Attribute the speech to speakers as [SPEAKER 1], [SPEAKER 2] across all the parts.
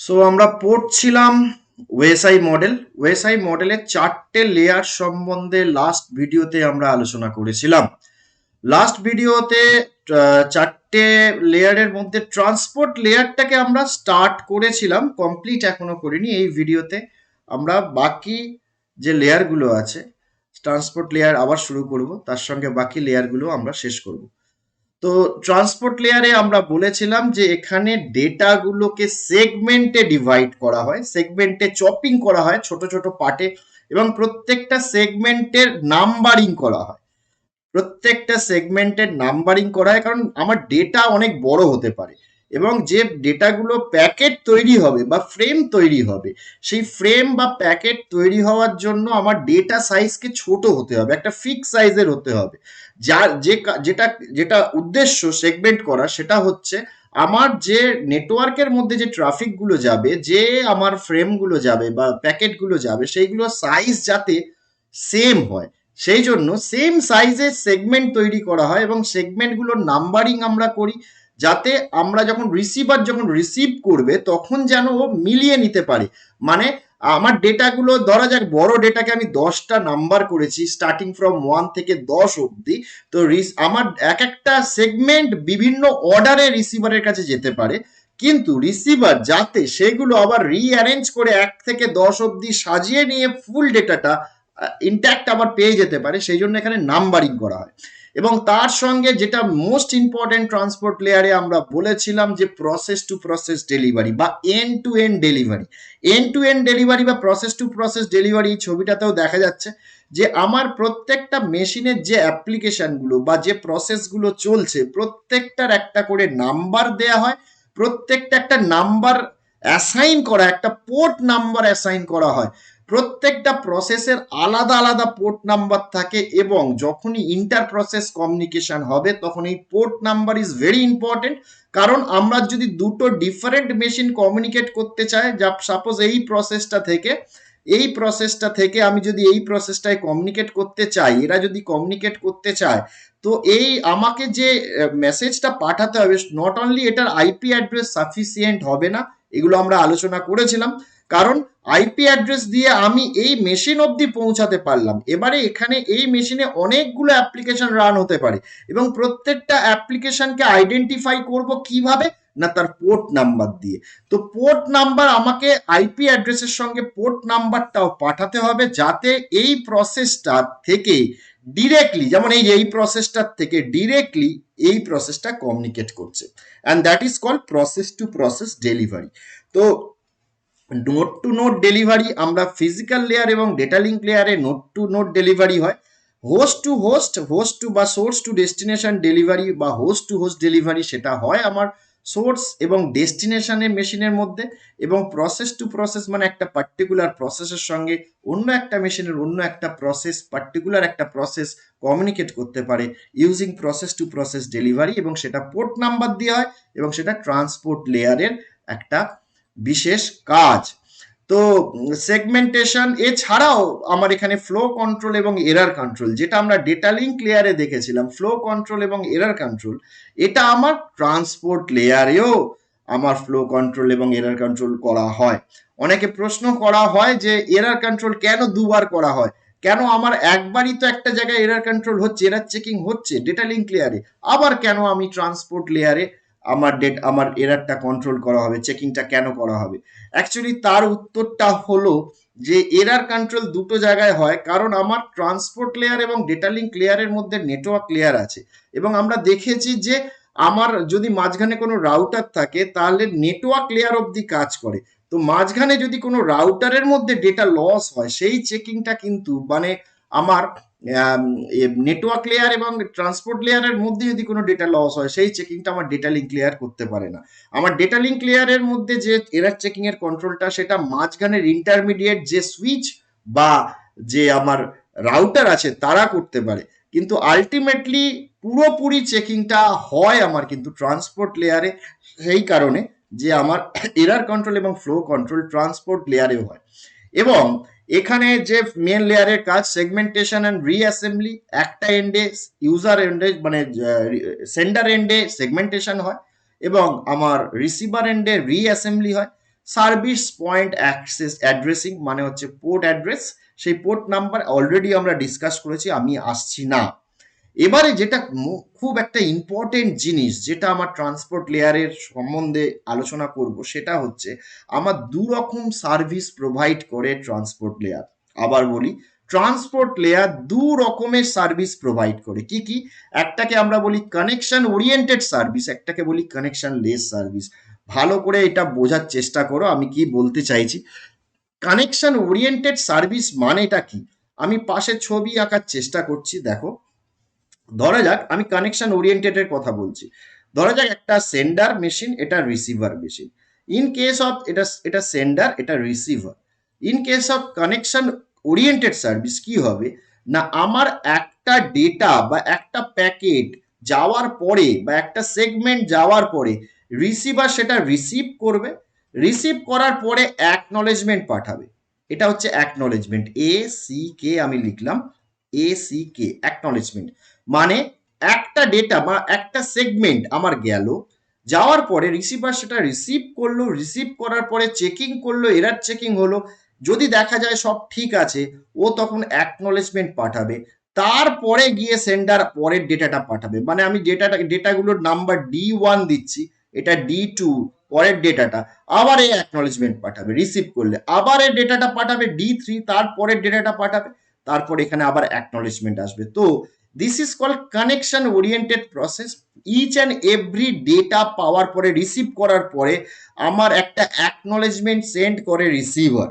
[SPEAKER 1] So আমরা পড়ছিলাম OSI model. OSI মডেলের 4টে লেয়ার সম্বন্ধে লাস্ট ভিডিওতে আমরা আলোচনা করেছিলাম। লাস্ট ভিডিওতে 4টে লেয়ারের মধ্যে ট্রান্সপোর্ট লেয়ারটাকে আমরা স্টার্ট করেছিলাম, কমপ্লিট এখনো করিনি। এই ভিডিওতে আমরা বাকি যে লেয়ারগুলো আছে, ট্রান্সপোর্ট লেয়ার আবার শুরু করব, তার সঙ্গে বাকি লেয়ারগুলো আমরা শেষ করব। তো ট্রান্সপোর্ট লেয়ারে আমরা বলেছিলাম যে এখানে ডেটাগুলোকে সেগমেন্টে ডিভাইড করা হয়, সেগমেন্টে চপিং করা হয় ছোট ছোট পার্টে, এবং প্রত্যেকটা সেগমেন্টের নাম্বারিং করা হয়। প্রত্যেকটা সেগমেন্টের নাম্বারিং করা হয় কারণ আমার ডেটা অনেক বড় হতে পারে, এবং যে ডেটাগুলো প্যাকেট তৈরি হবে বা ফ্রেম তৈরি হবে, সেই ফ্রেম বা প্যাকেট তৈরি হওয়ার জন্য আমার ডেটা সাইজকে ছোট হতে হবে, একটা ফিক্স সাইজের হতে হবে। যার যেটা যেটা উদ্দেশ্য সেগমেন্ট করা, সেটা হচ্ছে আমার যে নেটওয়ার্কের মধ্যে যে ট্রাফিকগুলো যাবে, যে আমার ফ্রেমগুলো যাবে বা প্যাকেটগুলো যাবে, সেইগুলো সাইজ যাতে সেম হয়, সেই জন্য সেম সাইজের সেগমেন্ট তৈরি করা হয়, এবং সেগমেন্টগুলোর নাম্বারিং আমরা করি যাতে আমরা যখন রিসিভ করবে তখন যেন ও মিলিয়ে নিতে পারে। মানে আমার ডেটাগুলো, ধরা যাক বড় ডেটাকে আমি 10টা নাম্বার করেছি স্টার্টিং ফ্রম 1 থেকে 10 অবধি, তো আমার এক একটা সেগমেন্ট বিভিন্ন অর্ডারে রিসিভারের কাছে যেতে পারে, কিন্তু রিসিভার যাতে সেগুলো আবার রিঅ্যারেঞ্জ করে 1 থেকে 10 অবধি সাজিয়ে নিয়ে ফুল ডেটাটা ইনট্যাক্ট আবার পেয়ে যেতে পারে, সেই জন্য এখানে নাম্বারিং করা হয়। এবং তার সঙ্গে যেটা মোস্ট ইম্পর্টেন্ট ট্রান্সপোর্ট লেয়ারে আমরা বলেছিলাম যে প্রসেস টু প্রসেস ডেলিভারি বা end to end delivery. End to end delivery বা প্রসেস টু প্রসেস ডেলিভারি, ছবিটাতেও দেখা যাচ্ছে যে আমার প্রত্যেকটা মেশিনের যে অ্যাপ্লিকেশনগুলো বা যে প্রসেসগুলো চলছে, প্রত্যেকটার একটা করে নাম্বার দেয়া হয়, প্রত্যেকটা একটা নাম্বার অ্যাসাইন করা, একটা পোর্ট নাম্বার অ্যাসাইন করা হয়। প্রত্যেকটা প্রসেসের আলাদা আলাদা পোর্ট নাম্বার থাকে, এবং যখনই ইন্টার প্রসেস কমিউনিকেশন হবে তখন এই port number is very important. কারণ আমরা যদি দুটো ডিফারেন্ট মেশিন কমিউনিকেট করতে চাই, যা সাপোজ এই প্রসেসটা থেকে আমি যদি এই প্রসেসটায় কমিউনিকেট করতে চাই, এরা যদি কমিউনিকেট করতে চায়, তো এই আমাকে যে মেসেজটা পাঠাতে হবে, নট অনলি এটার আইপি অ্যাড্রেস সাফিসিয়েন্ট হবে না, এগুলো আমরা আলোচনা করেছিলাম। কারণ আইপি অ্যাড্রেস দিয়ে আমি এই মেশিন অবধি পৌঁছাতে পারলাম, এবারে এখানে এই মেশিনে অনেকগুলো অ্যাপ্লিকেশন রান হতে পারে, এবং প্রত্যেকটা অ্যাপ্লিকেশনকে আইডেন্টিফাই করব কিভাবে না, তার পোর্ট নাম্বার দিয়ে। তো পোর্ট নাম্বার আমাকে আইপি অ্যাড্রেসের সঙ্গে পোর্ট নাম্বারটাও পাঠাতে হবে, যাতে এই প্রসেসটা থেকে ডিরেক্টলি, যেমন এই প্রসেসটার থেকে ডিরেক্টলি এই প্রসেসটা কমিউনিকেট করছে, and that is called process to process delivery. তো নোড টু নোড ডেলিভারি আমরা ফিজিক্যাল লেয়ার এবং ডেটা লিঙ্ক লেয়ারে নোড টু নোড ডেলিভারি হয়। Host to host, host to বা সোর্স টু ডেস্টিনেশন ডেলিভারি বা হোস্ট টু হোস্ট ডেলিভারি, সেটা হয় আমার সোর্স এবং ডেস্টিনেশনের মেশিনের মধ্যে। এবং প্রসেস টু প্রসেস মানে একটা পার্টিকুলার প্রসেসের সঙ্গে অন্য একটা মেশিনের অন্য একটা প্রসেস, পার্টিকুলার একটা প্রসেস কমিউনিকেট করতে পারে using process to process delivery, এবং সেটা পোর্ট নাম্বার দিয়ে হয়, এবং সেটা ট্রান্সপোর্ট লেয়ারের একটা বিশেষ কাজ। তো সেগমেন্টেশন এছাড়াও আমার এখানে ফ্লো কন্ট্রোল এবং এরার কন্ট্রোল, যেটা আমরা ডেটা লিঙ্ক লেয়ারে দেখেছিলাম, ফ্লো কন্ট্রোল এবং এরার কন্ট্রোল, এটা আমার ট্রান্সপোর্ট লেয়ারেও আমার ফ্লো কন্ট্রোল এবং এরার কন্ট্রোল করা হয়। অনেকে প্রশ্ন করা হয় যে এরার কন্ট্রোল কেন দুবার করা হয়, কেন আমার একবারই তো একটা জায়গায় এরার কন্ট্রোল হচ্ছে, এরার চেকিং হচ্ছে ডেটা লিঙ্ক লেয়ারে, আবার কেন আমি ট্রান্সপোর্ট লেয়ারে আমার এরারটা কন্ট্রোল করা হবে, চেকিংটা কেন করা হবে? অ্যাকচুয়ালি তার উত্তরটা হলো যে এরার কন্ট্রোল দুটো জায়গায় হয়, কারণ আমার ট্রান্সপোর্ট লেয়ার এবং ডেটা লিঙ্ক লেয়ারের মধ্যে নেটওয়ার্ক লেয়ার আছে, এবং আমরা দেখেছি যে আমার যদি মাঝখানে কোনো রাউটার থাকে তাহলে নেটওয়ার্ক লেয়ার অবধি কাজ করে। তো মাঝখানে যদি কোনো রাউটারের মধ্যে ডেটা লস হয়, সেই চেকিংটা কিন্তু মানে আমার নেটওয়ার্ক লেয়ার এবং ট্রান্সপোর্ট লেয়ারের মধ্যে যদি কোনো ডেটা লস হয়, সেই চেকিংটা আমার ডেটা লিঙ্ক লেয়ার করতে পারে না। আমার ডেটা লিঙ্ক লেয়ারের মধ্যে যে এরার চেকিং এর কন্ট্রোলটা, সেটা মাঝখানের ইন্টারমিডিয়েট যে সুইচ বা যে আমার রাউটার আছে তারা করতে পারে, কিন্তু আলটিমেটলি পুরোপুরি চেকিংটা হয় আমার কিন্তু ট্রান্সপোর্ট লেয়ারে, সেই কারণে যে আমার এরার কন্ট্রোল এবং ফ্লো কন্ট্রোল ট্রান্সপোর্ট লেয়ারেও হয়। এবং এখানে যে মেন লেয়ারের কাজ সেগমেন্টেশন অ্যান্ড রিঅ্যাসেম্বলি, একটা এন্ডে ইউজার এন্ডে মানে সেন্ডার এন্ডে সেগমেন্টেশন হয়, এবং আমার রিসিভার এন্ডে রিঅ্যাসেম্বলি হয়। সার্ভিস পয়েন্ট অ্যাক্সেস অ্যাড্রেসিং মানে হচ্ছে পোর্ট অ্যাড্রেস, সেই পোর্ট নাম্বার অলরেডি আমরা ডিসকাস করেছি, আমি আসছি না। এবারে যেটা খুব একটা ইম্পর্টেন্ট জিনিস যেটা আমার ট্রান্সপোর্ট লেয়ারের সম্বন্ধে আলোচনা করব, সেটা হচ্ছে আমার দু রকম সার্ভিস প্রোভাইড করে ট্রান্সপোর্ট লেয়ার। আবার বলি, ট্রান্সপোর্ট লেয়ার দু রকমের সার্ভিস প্রোভাইড করে। কি কি? একটাকে আমরা বলি কানেকশন ওরিয়েন্টেড সার্ভিস, একটাকে বলি কানেকশন লেস সার্ভিস। ভালো করে এটা বোঝার চেষ্টা করো আমি কি বলতে চাইছি। কানেকশন ওরিয়েন্টেড সার্ভিস মানেটা কি? আমি পাশে ছবি আঁকার চেষ্টা করছি, দেখো। ধরা যাক আমি কানেকশন ওরিয়েন্টেড এর কথা বলছি। ধরা যাক একটা সেন্ডার মেশিন, এটা receiver machine. In case of এটা এটা সেন্ডার, এটা receiver. In case of connection oriented service কি হবে না, আমার একটা ডেটা বা একটা প্যাকেট যাওয়ার পরে বা একটা সেগমেন্ট যাওয়ার পরে রিসিভার সেটা রিসিভ করবে, রিসিভ করার পরে অ্যাকনলেজমেন্ট পাঠাবে। এটা হচ্ছে অ্যাকনলেজমেন্ট, ACK আমি লিখলাম, ACK অ্যাকনলেজমেন্ট। মানে একটা ডেটা বা একটা সেগমেন্ট আমার গেল, যাওয়ার পরে রিসিভার সেটা রিসিভ করলো, রিসিভ করার পরে চেকিং করলো, এরার চেকিং হলো, যদি দেখা যায় সব ঠিক আছে ও তখন অ্যাকনলেজমেন্ট পাঠাবে, তারপরে গিয়ে সেন্ডার পরের ডেটাটা পাঠাবে। মানে আমি ডেটাগুলোর নাম্বার D1 দিচ্ছি, এটা D2, পরের ডেটাটা আবার এই অ্যাকনলেজমেন্ট পাঠাবে রিসিভ করলে, আবার এই ডেটাটা পাঠাবে D3, তারপরের ডেটাটা পাঠাবে, তারপর এখানে আবার অ্যাকনলেজমেন্ট আসবে। তো this is called connection oriented process. Each and every data পাওয়ার পরে, রিসিভ করার পরে আমার একটা অ্যাকনলেজমেন্ট সেন্ড করে receiver.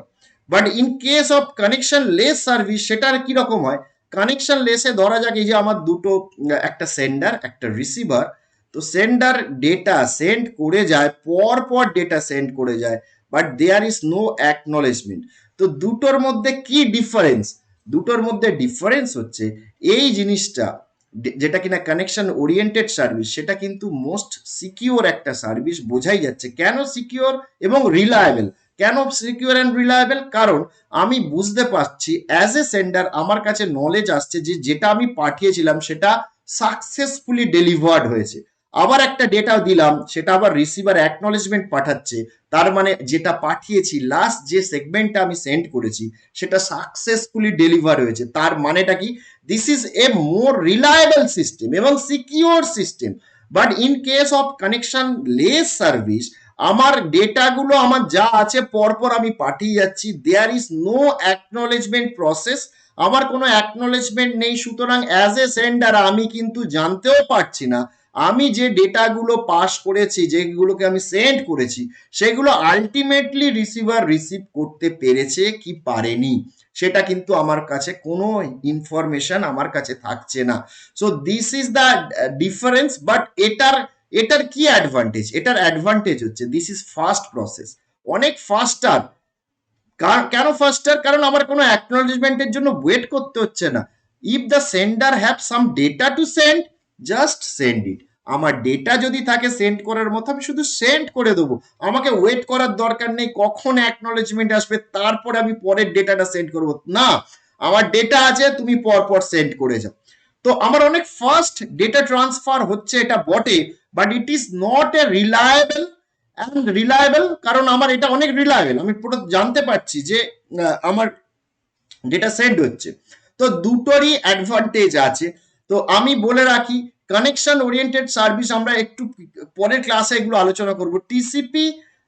[SPEAKER 1] But in case of connection less service সেটার কিরকম হয়? কানেকশন লেসে ধরা যাক এই যে আমার দুটো, একটা সেন্ডার একটা রিসিভার, তো সেন্ডার ডেটা সেন্ড করে যায়, পর পর ডেটা সেন্ড করে যায়, but there is no acknowledgement. তো দুটোর মধ্যে কি ডিফারেন্স? দুটোর মধ্যে ডিফারেন্স হচ্ছে এই জিনিসটা, যেটা কিনা কানেকশন ওরিয়েন্টেড সার্ভিস, সেটা কিন্তু মোস্ট সিকিউর একটা সার্ভিস। বোঝাই যাচ্ছে কেন সিকিউর এবং রিলায়েবল। কেন সিকিউর অ্যান্ড রিলায়েবল? কারণ আমি বুঝতে পারছি অ্যাজ এ সেন্ডার আমার কাছে নলেজ আসছে যে যেটা আমি পাঠিয়েছিলাম সেটা সাকসেসফুলি ডেলিভার্ড হয়েছে। আবার একটা ডেটা দিলাম, সেটা আবার রিসিভার অ্যাকনলেজমেন্ট পাঠাচ্ছে, তার মানে যেটা পাঠিয়েছি লাস্ট যে সেগমেন্টটা আমি সেন্ড করেছি সেটা সাকসেসফুলি ডেলিভার হয়েছে। তার মানেটা কি? This is a more reliable system এবং secure system. But in case of connection less service, আমার ডেটাগুলো আমার যা আছে পরপর আমি পাঠিয়ে যাচ্ছি, there is no acknowledgement process, আমার কোনো অ্যাকনলেজমেন্ট নেই। সুতরাং অ্যাজ এ সেন্ডার আমি কিন্তু জানতেও পারছি না আমি যে ডেটাগুলো পাস করেছি, যেগুলোকে আমি সেন্ড করেছি, সেগুলো আলটিমেটলি রিসিভার রিসিভ করতে পেরেছে কি পারেনি, সেটা কিন্তু আমার কাছে কোনো ইনফরমেশন আমার কাছে থাকছে না। So this is the difference. But এটার এটার কি অ্যাডভান্টেজ? এটার অ্যাডভান্টেজ হচ্ছে দিস ইজ ফাস্ট প্রসেস, অনেক ফাস্টার। কেন ফাস্টার? কারণ আমার কোনো অ্যাকনলেজমেন্টের জন্য ওয়েট করতে হচ্ছে না। If the sender have some data to send, just send ইট। আমার ডেটা যদি থাকে সেন্ড করার মতো, আমি শুধু সেন্ড করে দেবো, আমাকে ওয়েট করার দরকার নেই কখন অ্যাকনলেজমেন্ট আসবে তারপরে আমি পরের ডেটাটা সেন্ড করবো না। আমার ডেটা আছে, তুমি পরপর সেন্ড করে যাও। তো আমার অনেক ফাস্ট ডেটা ট্রান্সফার হচ্ছে, এটা বটে, but it is not a reliable and reliable. কারণ আমার এটা অনেক রিলায়েবল, আমি পুরো জানতে পারছি যে আমার ডেটা সেন্ড হচ্ছে। তো দুটোরই অ্যাডভান্টেজ আছে। তো আমি বলে রাখি, কানেকশন ওরিয়েন্টেড সার্ভিস আমরা একটু পরের ক্লাসে এগুলো আলোচনা করব। TCP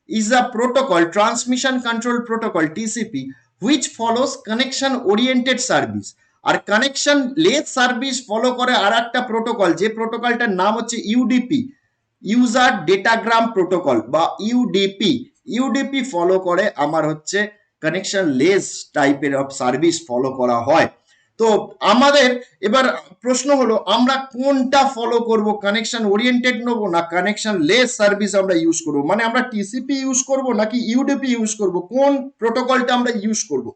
[SPEAKER 1] is a protocol, transmission control protocol, TCP, which follows connection oriented service. আর কানেকশন লেস সার্ভিস ফলো করে আর একটা প্রোটোকল, যে প্রোটোকলটার নাম হচ্ছে ইউডিপি, ইউজার ডেটাগ্রাম প্রোটোকল বা ইউডিপি। ইউডিপি ফলো করে আমার হচ্ছে কানেকশন লেস টাইপের অফ সার্ভিস ফলো করা হয়। তো আমাদের এবার প্রশ্ন হলো আমরা কোনটা ফলো করব, কানেকশন ওরিয়েন্টেড নেব না কানেকশন লেস সার্ভিস আমরা ইউজ করব? মানে আমরা টিসিপি ইউজ করব নাকি ইউডিপি ইউজ করব, কোন প্রোটোকলটা আমরা ইউজ করব?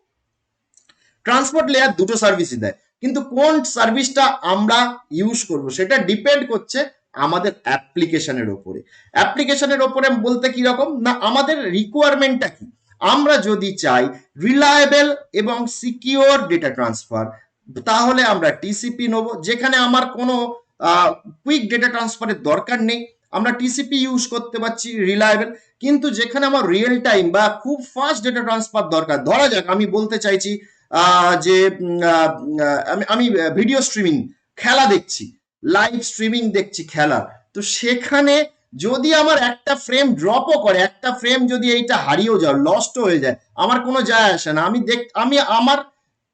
[SPEAKER 1] ট্রান্সপোর্ট লেয়ার দুটো সার্ভিসই দেয়, কিন্তু কোন সার্ভিসটা আমরা ইউজ করব সেটা ডিপেন্ড করছে আমাদের অ্যাপ্লিকেশনের ওপরে। অ্যাপ্লিকেশনের ওপরে বলতে কি রকম না, আমাদের রিকোয়ারমেন্টটা কি। আমরা যদি চাই রিলায়েবল এবং সিকিউর ডেটা ট্রান্সফার, তাহলে আমরা টিসিপি নেব, যেখানে আমার কোনো কুইক ডেটা ট্রান্সফারের দরকার নেই। আমরা টিসিপি ইউজ করতে পারছি, রিলায়েবল। কিন্তু যেখানে আমার রিয়েল টাইম বা খুব ফাস্ট ডেটা ট্রান্সফার দরকার, ধরা যাক আমি বলতে চাইছি যে আমি ভিডিও স্ট্রিমিং, খেলা দেখছি, লাইভ স্ট্রিমিং দেখছি খেলার, তো সেখানে যদি আমার একটা ফ্রেম ড্রপও করে, একটা ফ্রেম যদি এইটা হারিয়েও যায়, লস্ট হয়ে যায়, আমার কোনো যায় আসে না। আমি আমার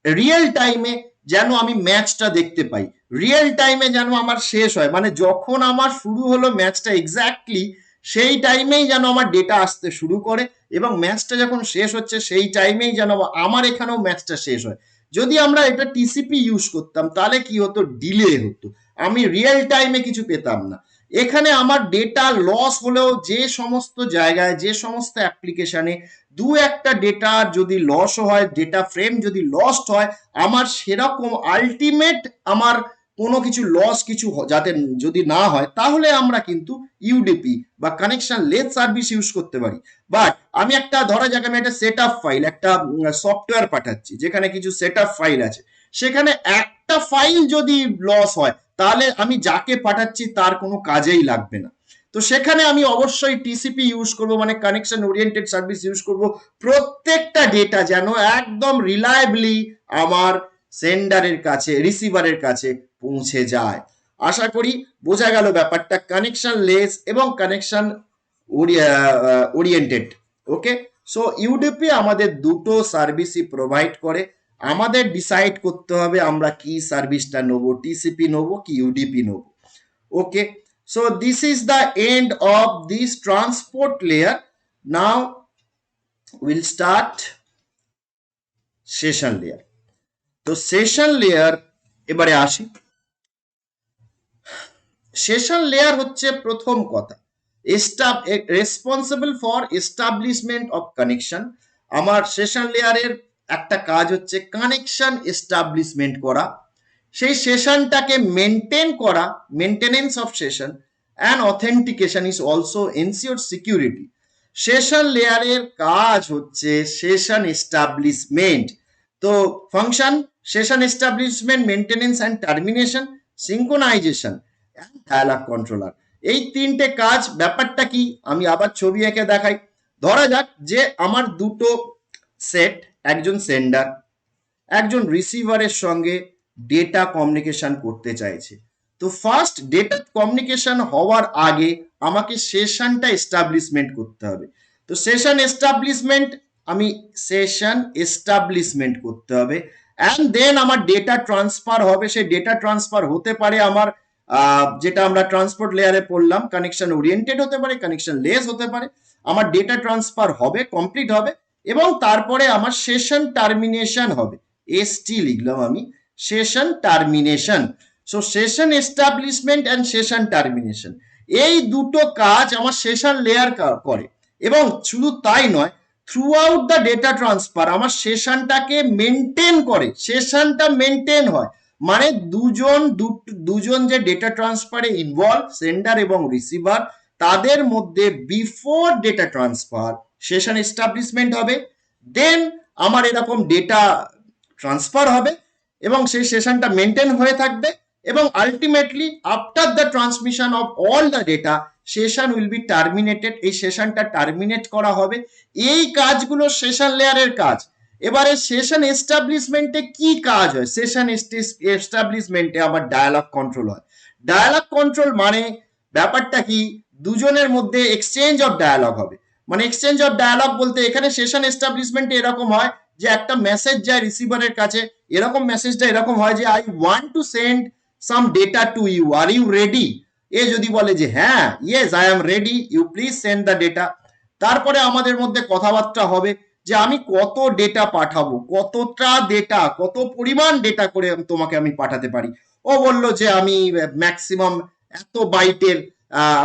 [SPEAKER 1] রিয়েল টাইমে যেন আমি ম্যাচটা দেখতে পাই, রিয়েল টাইমে যেন আমার শেষ হয়, মানে যখন আমার শুরু হলো ম্যাচটা এক্স্যাক্টলি সেই টাইমেই যেন আমার ডেটা আসতে শুরু করে, এবং ম্যাচটা যখন শেষ হচ্ছে সেই টাইমেই যেন আমার এখানেও ম্যাচটা শেষ হয়। যদি আমরা এটা টিসিপি ইউজ করতাম তাহলে কি হতো, ডিলে হতো, আমি রিয়েল টাইমে কিছু পেতাম না। এখানে আমার ডেটা লস হলেও যে সমস্ত জায়গায়, যে সমস্ত অ্যাপ্লিকেশনে দু একটা ডেটা যদি লস হয়, ডেটা ফ্রেম যদি লস্ট হয়, আমার সেরকম আলটিমেট আমার কোনো কিছু লস কিছু যাতে যদি না হয়, তাহলে আমরা কিন্তু ইউডিপি বা কানেকশন লেস সার্ভিস ইউজ করতে পারি। বাট আমি একটা, ধরা যাক আমি একটা সেট আপ ফাইল, একটা সফটওয়্যার পাঠাচ্ছি যেখানে কিছু সেট আপ ফাইল আছে, সেখানে একটা ফাইল যদি লস হয় তাহলে আমি যাকে পাঠাচ্ছি তার কোনো কাজেই লাগবে না। তো সেখানে আমি অবশ্যই টিসিপি ইউজ করব, মানে কানেকশন ওরিয়েন্টেড সার্ভিস ইউজ করব, প্রত্যেকটা ডেটা যেন একদম রিলায়েবলি আমার সেন্ডারের কাছে, রিসিভারের কাছে পৌঁছে যায়। আশা করি বোঝা গেল ব্যাপারটা, কানেকশন লেস এবং কানেকশন ওরিয়েন্টেড। ওকে, সো ইউডিপি আমাদের দুটো সার্ভিসই প্রোভাইড করে, আমাদের ডিসাইড করতে হবে আমরা কি সার্ভিসটা নেবো, টিসিপি নেবো কি ইউডিপি নেবো। ওকে, so this is the end of this transport layer. Now we'll start session layer. তো সেশন লেয়ার এবারে আসি। সেশন লেয়ার হচ্ছে প্রথম কথা responsible for establishment of connection. আমার সেশন লেয়ারের একটা কাজ হচ্ছে কানেকশন এস্টাবলিশমেন্ট করা, সেই সেশনটাকে মেনটেন করা, maintenance of session and authentication is also ensure security. Session লেয়ারের কাজ হচ্ছে সেশন এস্টাবলিশমেন্ট। তো function session establishment, maintenance and termination, synchronization and dialogue controller, এই তিনটে কাজ। ব্যাপারটা কি আমি আবার ছবি এঁকে দেখাই। ধরা যাক যে আমার দুটো সেট, একজন সেন্ডার একজন রিসিভারের সঙ্গে ডেটা কমিউনিকেশন করতে চাইছে। তো ফার্স্ট ডেটা কমিউনিকেশন হওয়ার আগে আমাকে সেশনটা এস্টাবলিশমেন্ট করতে হবে। তো সেশন এস্টাবলিশমেন্ট করতে হবে, অ্যান্ড দেন আমার ডেটা ট্রান্সফার হবে। সেই ডেটা ট্রান্সফার হতে পারে আমার যেটা আমরা ট্রান্সপোর্ট লেয়ারে পড়লাম, কানেকশন ওরিয়েন্টেড হতে পারে, কানেকশন লেস হতে পারে। আমার ডেটা ট্রান্সফার হবে, কমপ্লিট হবে, এবং তারপরে আমার সেশন টার্মিনেশন হবে। এসটি লিখলাম আমি, session termination. So session establishment and session termination, এই দুটো কাজ আমার সেশন লেয়ার করে। এবং শুধু তাই নয়, through out the data transfer আমার সেশনটাকে মেনটেন করে, সেশনটা মেনটেন হয়, মানে দুজন যে ডেটা ট্রান্সফারে ইনভলভ, সেন্ডার এবং রিসিভার, তাদের মধ্যে before data transfer session establishment হবে, দেন আমার এরকম ডেটা ট্রান্সফার হবে এবং সেই সেশনটা মেনটেন হয়ে থাকবে, এবং ultimately after the transmission of all the data session will be terminated. এই সেশনটা টার্মিনেট করা হবে। এই কাজগুলো সেশন লেয়ারের কাজ। এবারে সেশন এস্টাবলিশমেন্টে কি কাজ হয়? সেশন এস্টাবলিশমেন্টে আবার ডায়ালগ কন্ট্রোল হয়। ডায়ালগ কন্ট্রোল মানে ব্যাপারটা কি, দুজনের মধ্যে এক্সচেঞ্জ অফ ডায়ালগ হবে। মানে এক্সচেঞ্জ অফ ডায়ালগ বলতে এখানে সেশন এস্টাবলিশমেন্টে এরকম হয় যে একটা মেসেজ যায় রিসিভারের কাছে, এরকম মেসেজটা এরকম হয় যে I want to send some data to you, are you ready? এ যদি বলে যে হ্যাঁ, yes I am ready, you please send the data. তারপরে আমাদের মধ্যে কথাবার্তা হবে যে আমি কত ডেটা পাঠাবো, কতটা ডেটা, কত পরিমাণ ডেটা করে তোমাকে আমি পাঠাতে পারি। ও বলল যে আমি ম্যাক্সিমাম এত বাইটের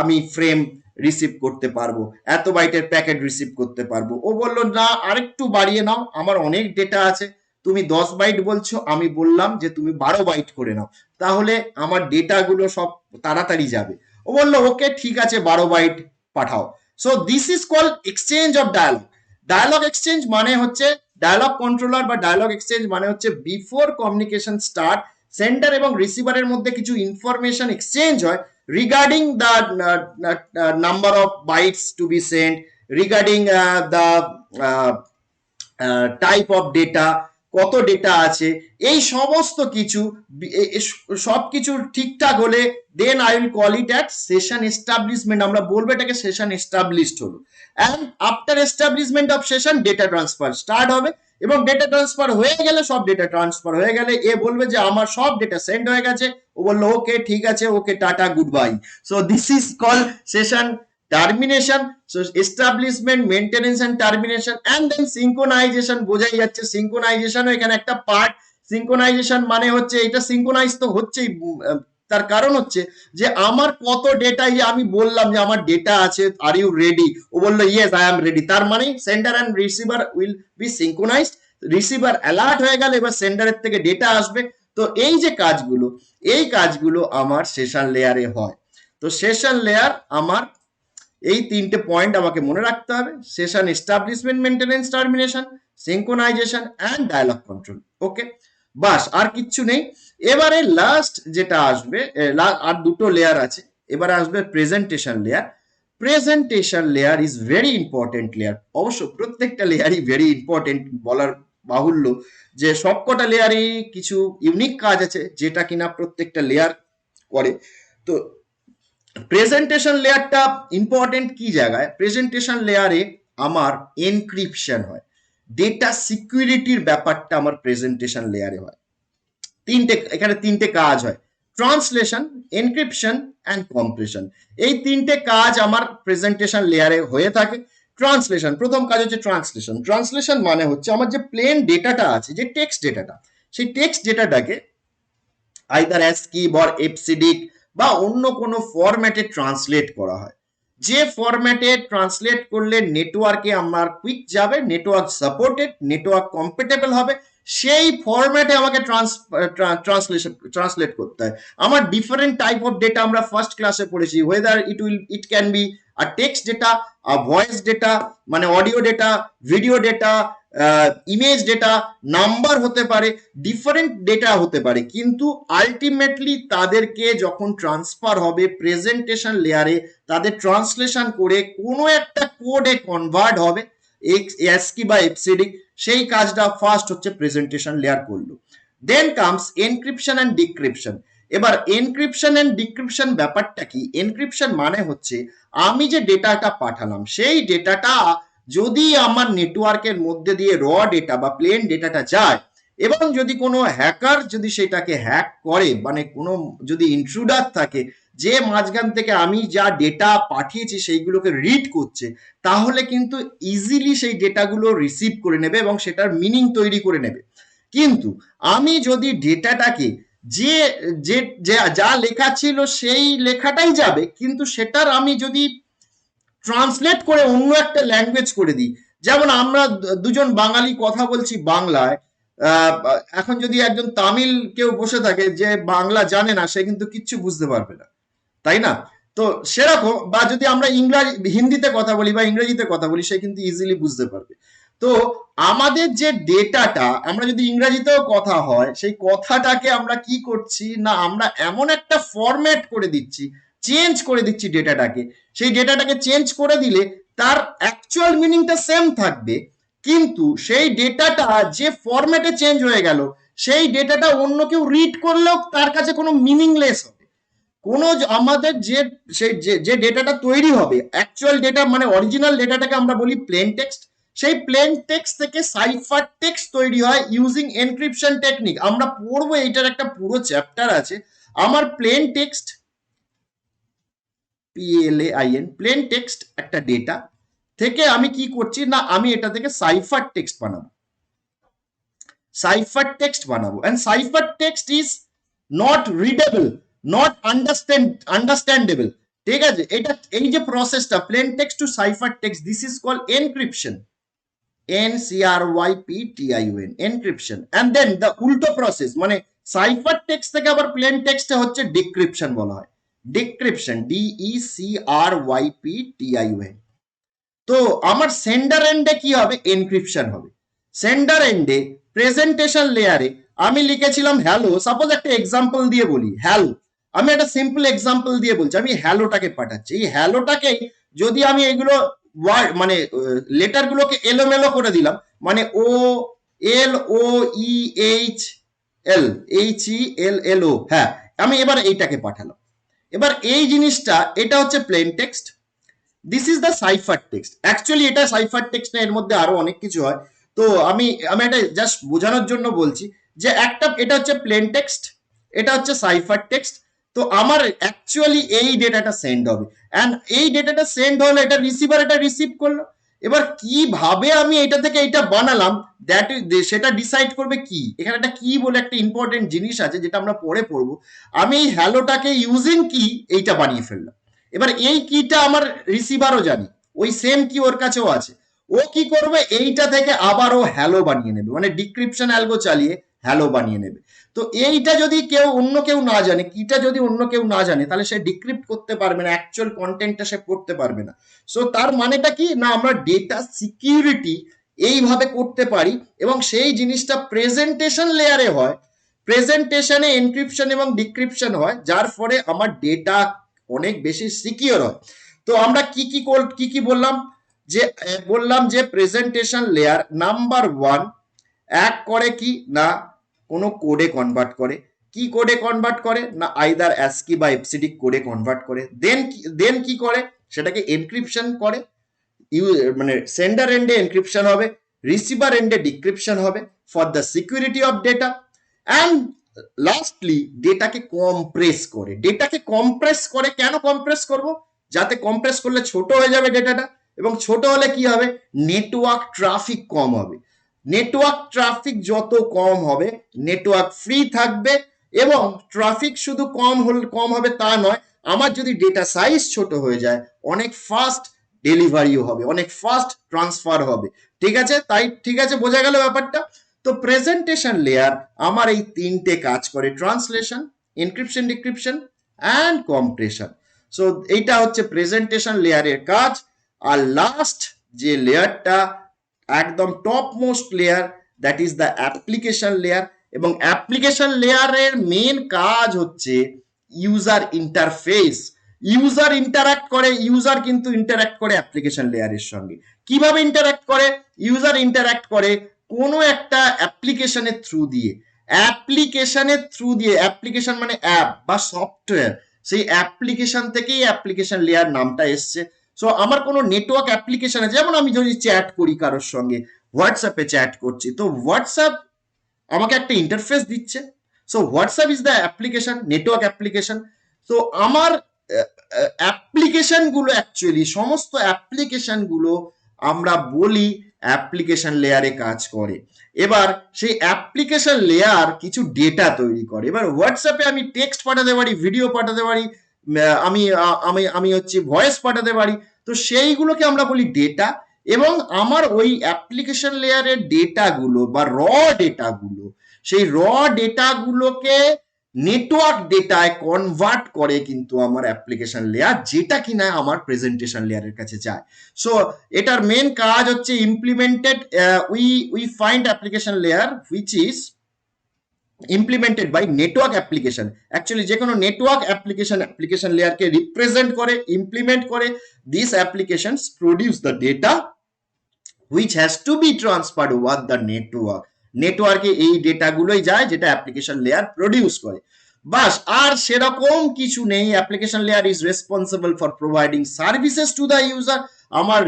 [SPEAKER 1] আমি ফ্রেম রিসিভ করতে পারবো, এত বাইটের প্যাকেট রিসিভ করতে পারবো। ও বললো না, আরেকটু বাড়িয়ে নাও, আমার অনেক ডেটা আছে, তুমি 10 বাইট বলছো, আমি বললাম যে তুমি 12 বাইট করে নাও, তাহলে আমার ডেটাগুলো সব তাড়াতাড়ি যাবে। ও বললো ওকে ঠিক আছে, 12 বাইট পাঠাও। So this is called exchange of dialogue. Dialogue exchange মানে হচ্ছে, ডায়ালগ কন্ট্রোলার বা ডায়ালগ এক্সচেঞ্জ মানে হচ্ছে বিফোর কমিউনিকেশন স্টার্ট সেন্ডার এবং রিসিভারের মধ্যে কিছু ইনফরমেশন এক্সচেঞ্জ হয়, regarding the number of bytes to be sent, regarding the uh, type of data, কত ডেটা আছে, এই সমস্ত কিছু সব কিছু ঠিকঠাক হলে then I will call it at session establishment, আমরা বলবো এটাকে সেশন এস্টাবলিশড হলো। And after establishment of session data transfer start হবে, এবং ডেটা ট্রান্সফার হয়ে গেলে, সব ডেটা ট্রান্সফার হয়ে গেলে এ বলবে যে আমার সব ডেটা সেন্ড হয়ে গেছে, ও বললো ওকে ঠিক আছে, okay tata good bye. So this is call session termination. So establishment, maintenance and termination, and then synchronization. বোঝাই যাচ্ছে সিঙ্ক্রোনাইজেশনও এখানে একটা পার্ট। সিঙ্ক্রোনাইজেশন মানে হচ্ছে এটা সিঙ্ক্রোনাইজ তো হচ্ছেই, তার কারণ হচ্ছে যে আমার কত ডেটা, যে আমি বললাম যে আমার ডেটা আছে, আর ইউ রেডি, ও বললো ইয়েস আই এম রেডি, তার মানে sender and receiver will be synchronized. Receiver alert হয়ে গেলে এবার সেন্ডারের থেকে ডেটা আসবে। তো এই যে কাজগুলো, এই কাজগুলো আমার সেশন লেয়ারে হয়। তো সেশন লেয়ার আমার এই তিনটে পয়েন্ট আমাকে মনে রাখতে হবে: session establishment, maintenance, termination, synchronization and dialogue control. Okay, বাস আর কিচ্ছু নেই। এবারে লাস্ট যেটা আসবে, আর দুটো লেয়ার আছে, এবারে আসবে presentation layer. Presentation layer is very important layer. অবশ্য প্রত্যেকটা লেয়ারই ভেরি ইম্পর্টেন্ট, বলার বাহুল্য যে সবকটা লেয়ারই কিছু ইউনিক কাজ আছে যেটা কিনা প্রত্যেকটা লেয়ার করে। তো প্রেজেন্টেশন লেয়ারটা ইম্পর্টেন্ট কি জায়গায়? প্রেজেন্টেশন লেয়ারে আমার এনক্রিপশন হয়, ডেটা সিকিউরিটির ব্যাপারটা আমার প্রেজেন্টেশন লেয়ারে হয়। এখানে তিনটে কাজ হয়: ট্রান্সলেশন, এনক্রিপশন অ্যান্ড কম্প্রেশন। এই তিনটে কাজ আমার প্রেজেন্টেশন লেয়ারে হয়ে থাকে। ট্রান্সলেশন, প্রথম কাজ হচ্ছে ট্রান্সলেশন। ট্রান্সলেশন মানে হচ্ছে আমার যে প্লেন ডেটাটা আছে, যে টেক্সট ডেটাটা, সেই টেক্সট ডেটাটাকে আইদার অ্যাসকি বা এফসিডিক বা অন্য কোনো ফরম্যাটে ট্রান্সলেট করা হয়। যে ফরম্যাটে ট্রান্সলেট করলে নেটওয়ার্কে আমার কুইক যাবে, নেটওয়ার্ক সাপোর্টেড, নেটওয়ার্ক কম্পেটেবল হবে, সেই ফরম্যাটে আমাকে ট্রান্সলেট করতে হয়। আমার ডিফারেন্ট টাইপ অফ ডেটা আমরা ফার্স্ট ক্লাসে পড়েছি, whether it can be a text data, a voice data মানে audio data, video data, image data, number হতে পারে, ডিফারেন্ট ডেটা হতে পারে, কিন্তু আলটিমেটলি তাদেরকে যখন ট্রান্সফার হবে প্রেজেন্টেশন লেয়ারে, তাদের ট্রান্সলেশন করে কোনো একটা কোডে কনভার্ট হবে, এক্সকি বা এফসিডিক, সেই কাজটা ফার্স্ট হচ্ছে প্রেজেন্টেশন লেয়ার করলো। Then comes encryption and decryption. এবার এনক্রিপশন অ্যান্ড ডিক্রিপশন ব্যাপারটা কি? এনক্রিপশন মানে হচ্ছে আমি যে ডেটাটা পাঠালাম, সেই ডেটাটা যদি আমার নেটওয়ার্কের মধ্যে দিয়ে র ডেটা বা প্লেন ডেটাটা যায়, এবং যদি কোনো হ্যাকার যদি সেটাকে হ্যাক করে, মানে কোনো যদি ইন্ট্রুডার থাকে যে মাঝখান থেকে আমি যা ডেটা পাঠিয়েছি সেইগুলোকে রিড করছে, তাহলে কিন্তু ইজিলি সেই ডেটাগুলো রিসিভ করে নেবে এবং সেটার মিনিং তৈরি করে নেবে। কিন্তু আমি যদি ডেটাটাকে যে যে যা লেখা ছিল সেই লেখাটাই যাবে, কিন্তু সেটার আমি যদি ট্রান্সলেট করে অন্য একটা ল্যাঙ্গুয়েজ করে দিই, যেমন আমরা দুজন বাঙালি কথা বলছি বাংলায়, এখন যদি একজন তামিল কেউ বসে থাকে যে বাংলা জানে না, সে কিন্তু কিচ্ছু বুঝতে পারবে না, তাই না? তো সেরকম, বা যদি আমরা হিন্দিতে কথা বলি বা ইংরেজিতে কথা বলি, সে কিন্তু ইজিলি বুঝতে পারবে। তো আমাদের যে ডেটাটা, আমরা যদি ইংরেজিতেও কথা হয়, সেই কথাটাকে আমরা কি করছি না, আমরা এমন একটা ফরম্যাট করে দিচ্ছি, চেঞ্জ করে দিচ্ছি ডেটাটাকে। সেই ডেটাটাকে চেঞ্জ করে দিলে তার অ্যাকচুয়াল মিনিংটা সেম থাকবে, কিন্তু সেই ডেটাটা যে ফরম্যাটে চেঞ্জ হয়ে গেল, সেই ডেটাটা অন্য কেউ রিড করলেও তার কাছে কোনো মিনিংলেস হবে। কোনো আমাদের যে ডেটাটা তৈরি হবে, অ্যাকচুয়াল ডেটা মানে অরিজিনাল ডেটাটাকে আমরা বলি প্লেন টেক্সট। সেই প্লেন টেক্সট থেকে সাইফার টেক্সট তৈরি হয় ইউজিং এনক্রিপশন টেকনিক। আমরা পড়বো, এইটার একটা পুরো চ্যাপ্টার আছে। আমার plain text, PLAIN, plain text একটা ডেটা থেকে আমি কি করছি না, আমি এটা থেকে সাইফার টেক্সট বানাবো, সাইফার টেক্সট বানাবো। And cipher text is not readable, not understandable, ঠিক আছে? এটা এই যে প্রসেসটা plain text to cipher text, this is called encryption, NCRYPTION, encryption. And then the উল্টো প্রসেস, মানে সাইফার টেক্সট থেকে আবার প্লেন টেক্সটে হচ্ছে ডিক্রিপশন বলা হয়, ডিক্রিপশন, DECRYPTION। তো আমার সেন্ডার এন্ডে কি হবে? এনক্রিপশন হবে। সেন্ডার এন্ডে প্রেজেন্টেশন লেয়ারে আমি লিখেছিলাম হ্যালো, সাপোজ একটা এক্সাম্পল দিয়ে বলি, হ্যালো, আমি একটা সিম্পল এক্সাম্পল দিয়ে বলছি, আমি হ্যালোটাকে পাঠাচ্ছি, এই হ্যালোটাকেই যদি আমি এগুলো ওয়ার্ড মানে লেটার গুলোকে এলোমেলো করে দিলাম, মানে ও এল ও E H L H E এল এল ও, হ্যাঁ আমি এবার এইটাকে পাঠালাম। এবার এই জিনিসটা এটা হচ্ছে plane text, this is the cipher text. Actually এটা সাইফার টেক্সট না, এর মধ্যে আরো অনেক কিছু হয়। তো আমি আমি এটা জাস্ট বোঝানোর জন্য বলছি যে একটা এটা হচ্ছে প্লেন টেক্সট, এটা হচ্ছে সাইফার টেক্সট। তো আমার অ্যাকচুয়ালি এই ডেটাটা সেন্ড হবে, অ্যান্ড এই ডেটাটা সেন্ড হলো, এটা রিসিভার এটা রিসিভ করলো। এবার কিভাবে আমি এটা থেকে এটা বানালাম দ্যাট সেটা ডিসাইড করবে কি, এখানে একটা কি বলে একটা ইম্পর্টেন্ট জিনিস আছে যেটা আমরা পরে পড়বো। আমি এই হ্যালোটাকে ইউজিং কি এইটা বানিয়ে ফেললাম। এবার এই কিটা আমার রিসিভারও জানি, ওই সেম কি ওর কাছেও আছে। ও কি করবে, এইটা থেকে আবার ও হ্যালো বানিয়ে নেবে, মানে ডিক্রিপশন অ্যালগো চালিয়ে হ্যালো বানিয়ে নেবে। তো এইটা যদি অন্য কেউ না জানে, কিটা যদি অন্য কেউ না জানে, তাহলে সে ডিক্রিপ্ট করতে পারবে না, অ্যাকচুয়াল কন্টেন্টটা সে পড়তে পারবে না। সো তার মানেটা কি না, আমরা ডেটা সিকিউরিটি এইভাবে করতে পারি, এবং সেই জিনিসটা প্রেজেন্টেশন লেয়ারে হয়, প্রেজেন্টেশনে এনক্রিপশন এবং ডিক্রিপশন হয়, যার ফলে আমার ডেটা অনেক বেশি সিকিউর হয়। তো আমরা কি কি বললাম, যে বললাম যে প্রেজেন্টেশন লেয়ার নাম্বার ওয়ান এক করে কি না, কোনো কোডে কনভার্ট করে। কি কোডে কনভার্ট করে না, আইদার অ্যাসকি বা এফসিডি কোডে কনভার্ট করে। দেন কি করে, সেটাকে এনক্রিপশন করে। মানে সেন্ডার এন্ডে এনক্রিপশন হবে, রিসিভার এন্ডে ডিক্রিপশন হবে for the security of data. And lastly ডেটাকে কম্প্রেস করে। ডেটাকে কম্প্রেস করে, কেন কম্প্রেস করব, যাতে কম্প্রেস করলে ছোট হয়ে যাবে ডেটাটা, এবং ছোট হলে কি হবে, নেটওয়ার্ক ট্রাফিক কম হবে। নেটওয়ার্ক ট্রাফিক যত কম হবে, নেটওয়ার্ক ফ্রি থাকবে, এবং ট্রাফিক শুধু কম হবে তা নয়, আমার যদি ডেটা সাইজ ছোট হয়ে যায়, অনেক ফাস্ট ডেলিভারিও হবে, অনেক ফাস্ট ট্রান্সফার হবে। ঠিক আছে, তাই ঠিক আছে, বোঝা গেল ব্যাপারটা। তো প্রেজেন্টেশন লেয়ার আমার এই তিনটে কাজ করে, translation, encryption, decryption and compression. So এইটা হচ্ছে প্রেজেন্টেশন লেয়ারের কাজ। আর লাস্ট যে লেয়ারটা একদম top most layer, that is the application layer. এবং অ্যাপ্লিকেশন লেয়ারের মেন কাজ হচ্ছে ইউজার ইন্টারফেস। ইউজার ইন্টারাক্ট করে, ইউজার কিন্তু ইন্টারাক্ট করে অ্যাপ্লিকেশন লেয়ারের সঙ্গে। কিভাবে ইন্টারাক্ট করে, ইউজার ইন্টারাক্ট করে কোনো একটা অ্যাপ্লিকেশনের থ্রু দিয়ে। অ্যাপ্লিকেশনের থ্রু দিয়ে, অ্যাপ্লিকেশন মানে অ্যাপ বা সফটওয়্যার, সেই অ্যাপ্লিকেশন থেকেই অ্যাপ্লিকেশন লেয়ার নামটা এসছে। সো আমার কোনো নেটওয়ার্ক অ্যাপ্লিকেশন আছে, যেমন আমি যদি চ্যাট করি কারোর সঙ্গে, হোয়াটসঅ্যাপে চ্যাট করছি, তো হোয়াটসঅ্যাপ আমাকে একটা ইন্টারফেস দিচ্ছে। So WhatsApp is the application, network application. তো আমার অ্যাপ্লিকেশন গুলো অ্যাকচুয়ালি সমস্ত অ্যাপ্লিকেশন গুলো আমরা বলি অ্যাপ্লিকেশন লেয়ারে কাজ করে। এবার সেই অ্যাপ্লিকেশন লেয়ার কিছু ডেটা তৈরি করে। এবার হোয়াটসঅ্যাপে আমি টেক্সট পাঠাতে পারি, ভিডিও পাঠাতে পারি, আমি আমি আমি হচ্ছে ভয়েস পাঠাতে পারি। তো সেইগুলোকে আমরা বলি ডেটা। এবং আমার ওই অ্যাপ্লিকেশন লেয়ারের ডেটাগুলো বা ডেটাগুলো, সেই ডেটাগুলোকে নেটওয়ার্ক ডেটায় কনভার্ট করে কিন্তু আমার অ্যাপ্লিকেশন লেয়ার, যেটা কিনা আমার প্রেজেন্টেশন লেয়ারের কাছে যায়। সো এটার মেন কাজ হচ্ছে implemented, we find application layer which is implemented by network application। actually যে কোনো নেটওয়ার্ক অ্যাপ্লিকেশন লেয়ারকে রিপ্রেজেন্ট করে, ইমপ্লিমেন্ট করে। these applications produce the data which has to be transferred over the network। নেটওয়ার্কে এই ডেটাগুলোই যায় যেটা অ্যাপ্লিকেশন লেয়ার প্রডিউস করে। বাস, আর সেরকম কিছু নেই। Application layer is responsible for providing services to the user. আমার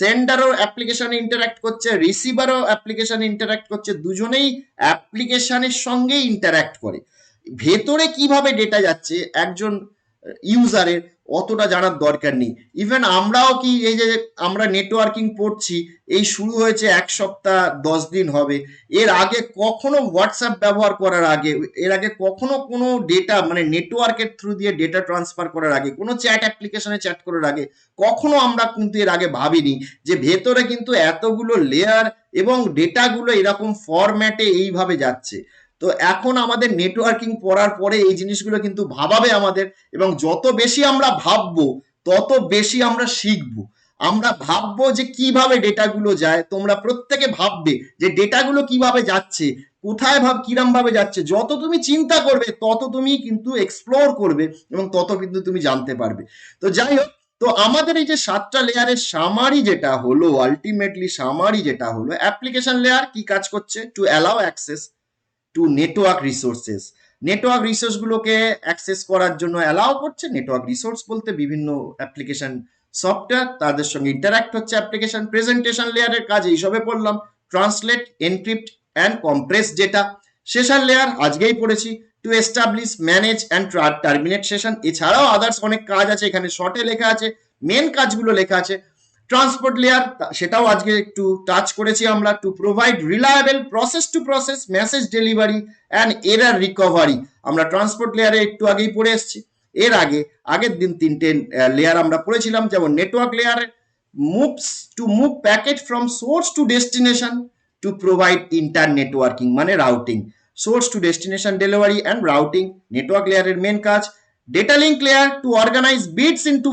[SPEAKER 1] সেন্ডারও অ্যাপ্লিকেশনে ইন্টারাক্ট করছে, রিসিভারও অ্যাপ্লিকেশনে ইন্টারাক্ট করছে, দুজনেই অ্যাপ্লিকেশনের সঙ্গেই ইন্টারাক্ট করে। ভেতরে কিভাবে ডেটা যাচ্ছে একজন ইউজারের অতটা জানার দরকার নেই। ইভেন আমরাও কি, এই যে আমরা নেটওয়ার্কিং পড়ছি, এই শুরু হয়েছে 1 সপ্তাহ 10 দিন হবে, এর আগে কখনো হোয়াটসঅ্যাপ ব্যবহার করার আগে, এর আগে কখনো কোনো ডেটা মানে নেটওয়ার্কের থ্রু দিয়ে ডেটা ট্রান্সফার করার আগে, কোনো চ্যাট অ্যাপ্লিকেশনে চ্যাট করার আগে কখনো আমরা কিন্তু এর আগে ভাবিনি যে ভেতরে কিন্তু এতগুলো লেয়ার এবং ডেটাগুলো এরকম ফরম্যাটে এইভাবে যাচ্ছে। তো এখন আমাদের নেটওয়ার্কিং পড়ার পরে এই জিনিসগুলো কিন্তু ভাবাবে আমাদের, এবং যত বেশি আমরা ভাববো তত বেশি আমরা শিখবো। আমরা ভাববো যে কিভাবে ডেটাগুলো যায়, তোমরা প্রত্যেকে ভাববে যে ডেটাগুলো কিভাবে যাচ্ছে, কোথায় কিরম ভাবে যাচ্ছে, যত তুমি চিন্তা করবে তত তুমি কিন্তু এক্সপ্লোর করবে এবং তত কিন্তু তুমি জানতে পারবে। তো যাই হোক, তো আমাদের এই যে 7টা লেয়ারের সামারি যেটা হলো, আলটিমেটলি সামারি যেটা হলো, অ্যাপ্লিকেশন লেয়ার কি কাজ করছে? To allow access to network resources. Network resource গুলোকে অ্যাক্সেস করার জন্য অ্যালাউ করছে। নেটওয়ার্ক রিসোর্স বলতে বিভিন্ন অ্যাপ্লিকেশন সফটওয়্যার, তাদের সঙ্গে ইন্টারাক্ট হচ্ছে অ্যাপ্লিকেশন। প্রেজেন্টেশন লেয়ারের কাজ এইসবে পড়লাম, translate, encrypt and compress data. Session layer আজকেই পড়েছি, to establish, manage and terminate session. এছাড়াও আদার্স অনেক কাজ আছে, এখানে শর্টে লেখা আছে, মেন কাজগুলো লেখা আছে। ট্রান্সপোর্ট লেয়ার, সেটাও আজকে একটু টাচ করেছি আমরা, to provide reliable process to process message delivery and error recovery. আমরা ট্রান্সপোর্ট লেয়ারে একটু আগেই পড়ে এসেছি। এর আগের দিন 3টে লেয়ার আমরা পড়েছিলাম, যেমন নেটওয়ার্ক লেয়ারে move packet from source to destination to provide inter networking, মানে routing. Source to destination delivery and routing network লেয়ারের মেন কাজ। Data link layer, to organize bits into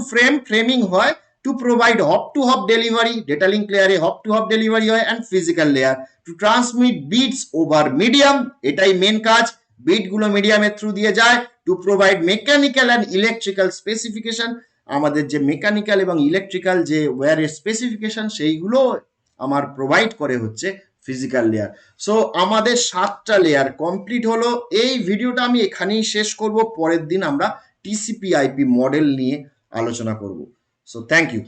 [SPEAKER 1] framing হয়, to provide hop to hop delivery, data link layer A hop to hop delivery হয়, and physical layer to transmit bits over medium, এটাই main কাজ। Bit গুলো মিডিয়ামের through দিয়ে যায়। to provide mechanical and electrical specification, আমাদের যে mechanical এবং ইলেকট্রিক্যাল যে ওয়্যারের স্পেসিফিকেশন সেইগুলো আমার প্রোভাইড করে হচ্ছে ফিজিক্যাল লেয়ার। সো আমাদের 7টা লেয়ার কমপ্লিট হলো। এই ভিডিওটা আমি এখানেই শেষ করব, পরের দিন আমরা টিসিপি আইপি মডেল নিয়ে আলোচনা করব। So thank you.